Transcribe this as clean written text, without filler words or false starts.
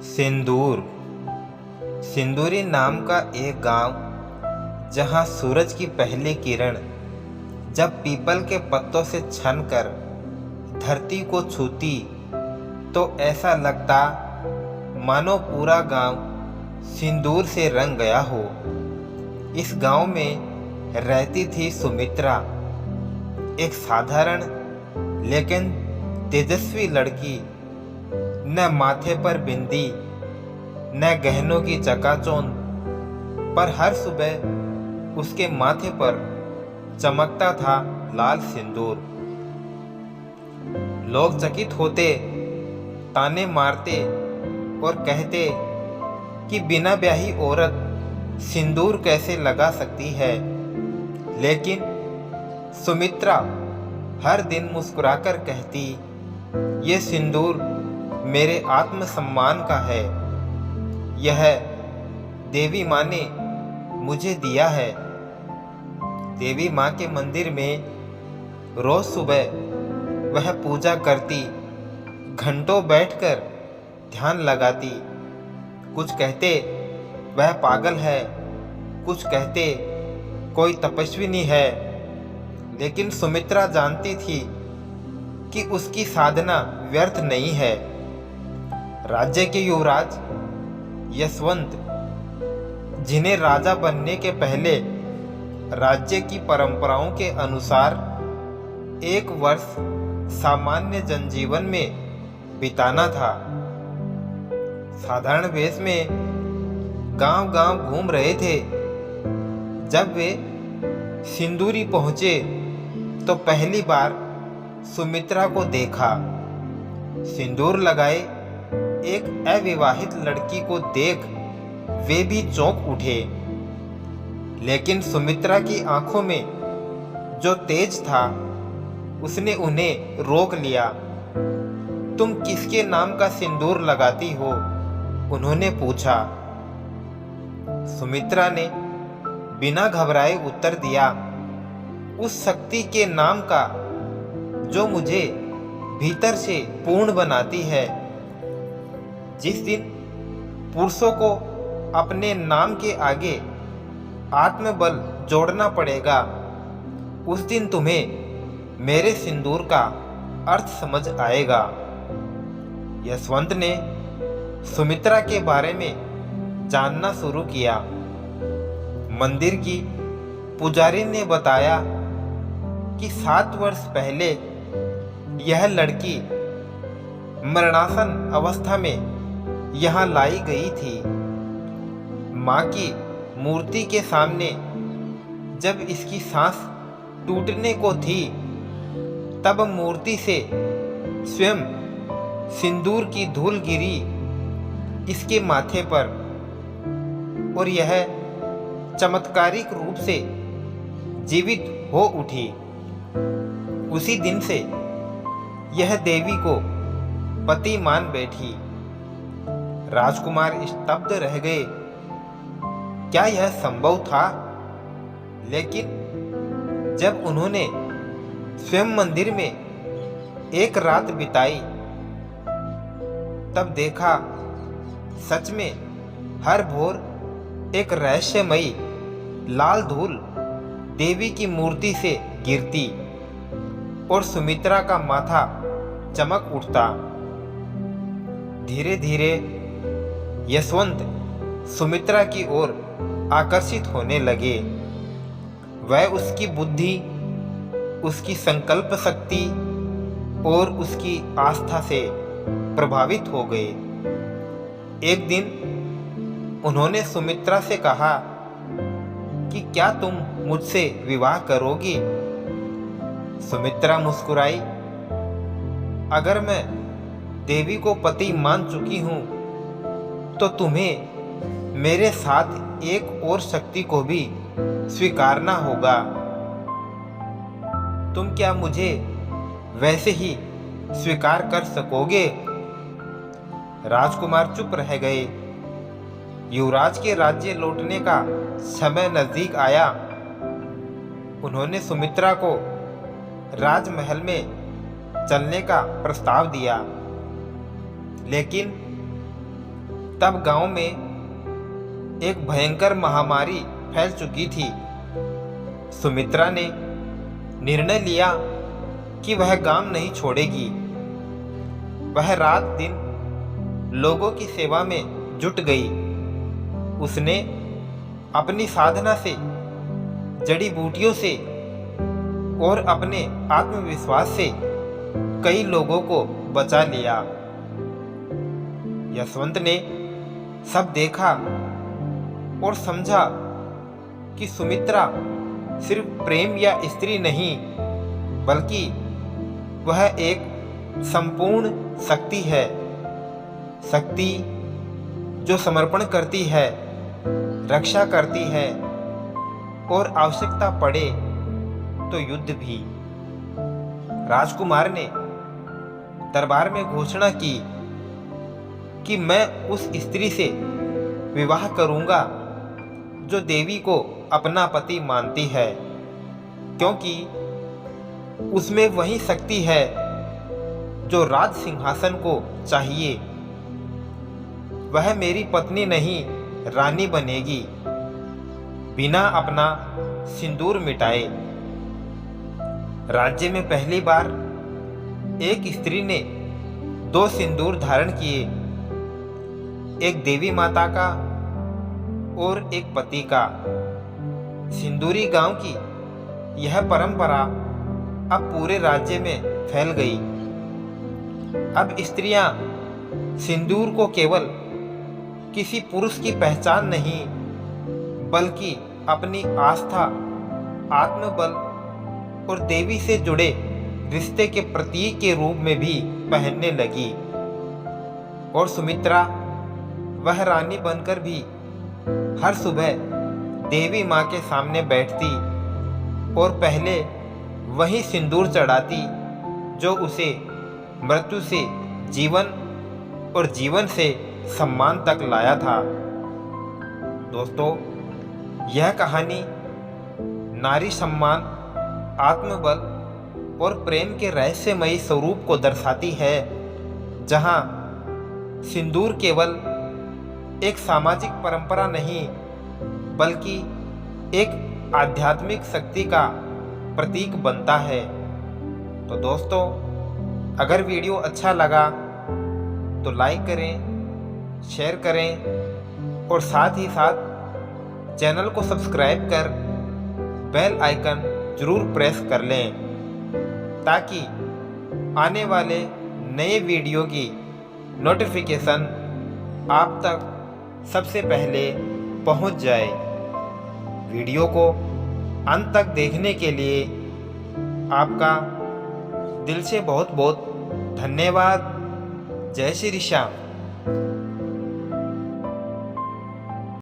सिंदूर। सिंदूरी नाम का एक गांव, जहां सूरज की पहली किरण जब पीपल के पत्तों से छनकर धरती को छूती तो ऐसा लगता मानो पूरा गांव सिंदूर से रंग गया हो। इस गांव में रहती थी सुमित्रा, एक साधारण लेकिन तेजस्वी लड़की। न माथे पर बिंदी, न गहनों की चकाचौंध, पर हर सुबह उसके माथे पर चमकता था लाल सिंदूर। लोग चकित होते, ताने मारते और कहते कि बिना ब्याही औरत सिंदूर कैसे लगा सकती है। लेकिन सुमित्रा हर दिन मुस्कुराकर कहती, ये सिंदूर मेरे आत्मसम्मान का है। यह देवी माँ ने मुझे दिया है। देवी माँ के मंदिर में रोज सुबह वह पूजा करती, घंटों बैठकर ध्यान लगाती। कुछ कहते वह पागल है, कुछ कहते कोई तपस्विनी है, लेकिन सुमित्रा जानती थी कि उसकी साधना व्यर्थ नहीं है। राज्य के युवराज यशवंत, जिन्हें राजा बनने के पहले राज्य की परंपराओं के अनुसार 1 वर्ष सामान्य जनजीवन में बिताना था, साधारण वेश में गांव-गांव घूम रहे थे। जब वे सिंदूरी पहुंचे तो पहली बार सुमित्रा को देखा। सिंदूर लगाए एक अविवाहित लड़की को देख वे भी चौंक उठे, लेकिन सुमित्रा की आंखों में जो तेज था उसने उन्हें रोक लिया। तुम किसके नाम का सिंदूर लगाती हो? उन्होंने पूछा। सुमित्रा ने बिना घबराए उत्तर दिया, उस शक्ति के नाम का जो मुझे भीतर से पूर्ण बनाती है। जिस दिन पुरुषों को अपने नाम के आगे आत्मबल जोड़ना पड़ेगा, उस दिन तुम्हें मेरे सिंदूर का अर्थ समझ आएगा। यशवंत ने सुमित्रा के बारे में जानना शुरू किया। मंदिर की पुजारी ने बताया कि 7 वर्ष पहले यह लड़की मरणासन अवस्था में यहाँ लाई गई थी। माँ की मूर्ति के सामने जब इसकी सांस टूटने को थी, तब मूर्ति से स्वयं सिंदूर की धूल गिरी इसके माथे पर, और यह चमत्कारिक रूप से जीवित हो उठी। उसी दिन से यह देवी को पति मान बैठी। राजकुमार स्तब्ध रह गए। क्या यह संभव था? लेकिन जब उन्होंने स्वयं मंदिर में एक रात बिताई, तब देखा सच में हर भोर एक रहस्यमयी लाल धूल देवी की मूर्ति से गिरती और सुमित्रा का माथा चमक उठता। धीरे धीरे यशवंत सुमित्रा की ओर आकर्षित होने लगे। वह उसकी बुद्धि, उसकी संकल्प शक्ति और उसकी आस्था से प्रभावित हो गए। एक दिन उन्होंने सुमित्रा से कहा कि क्या तुम मुझसे विवाह करोगी? सुमित्रा मुस्कुराई। अगर मैं देवी को पति मान चुकी हूं, तो तुम्हें मेरे साथ एक और शक्ति को भी स्वीकारना होगा। तुम क्या मुझे वैसे ही स्वीकार कर सकोगे? राजकुमार चुप रह गए। युवराज के राज्य लौटने का समय नजदीक आया। उन्होंने सुमित्रा को राजमहल में चलने का प्रस्ताव दिया, लेकिन तब गांव में एक भयंकर महामारी फैल चुकी थी। सुमित्रा ने निर्णय लिया कि वह गांव नहीं छोड़ेगी। वह रात दिन लोगों की सेवा में जुट गई। उसने अपनी साधना से, जड़ी बूटियों से और अपने आत्मविश्वास से कई लोगों को बचा लिया। यशवंत ने सब देखा और समझा कि सुमित्रा सिर्फ प्रेम या स्त्री नहीं, बल्कि वह एक संपूर्ण शक्ति है। शक्ति जो समर्पण करती है, रक्षा करती है और आवश्यकता पड़े तो युद्ध भी। राजकुमार ने दरबार में घोषणा की कि मैं उस स्त्री से विवाह करूंगा जो देवी को अपना पति मानती है, क्योंकि उसमें वही शक्ति है जो राज सिंहासन को चाहिए। वह मेरी पत्नी नहीं, रानी बनेगी, बिना अपना सिंदूर मिटाए। राज्य में पहली बार एक स्त्री ने 2 सिंदूर धारण किए, एक देवी माता का और एक पति का। सिंदूरी गांव की यह परंपरा अब पूरे राज्य में फैल गई। अब स्त्रियां सिंदूर को केवल किसी पुरुष की पहचान नहीं, बल्कि अपनी आस्था, आत्मबल और देवी से जुड़े रिश्ते के प्रतीक के रूप में भी पहनने लगी। और सुमित्रा वह रानी बनकर भी हर सुबह देवी माँ के सामने बैठती और पहले वही सिंदूर चढ़ाती जो उसे मृत्यु से जीवन और जीवन से सम्मान तक लाया था। दोस्तों, यह कहानी नारी सम्मान, आत्मबल और प्रेम के रहस्यमयी स्वरूप को दर्शाती है, जहां सिंदूर केवल एक सामाजिक परंपरा नहीं, बल्कि एक आध्यात्मिक शक्ति का प्रतीक बनता है। तो दोस्तों, अगर वीडियो अच्छा लगा तो लाइक करें, शेयर करें और साथ ही साथ चैनल को सब्सक्राइब कर बेल आइकन जरूर प्रेस कर लें, ताकि आने वाले नए वीडियो की नोटिफिकेशन आप तक सबसे पहले पहुंच जाए। वीडियो को अंत तक देखने के लिए आपका दिल से बहुत बहुत धन्यवाद। जय श्री श्याम।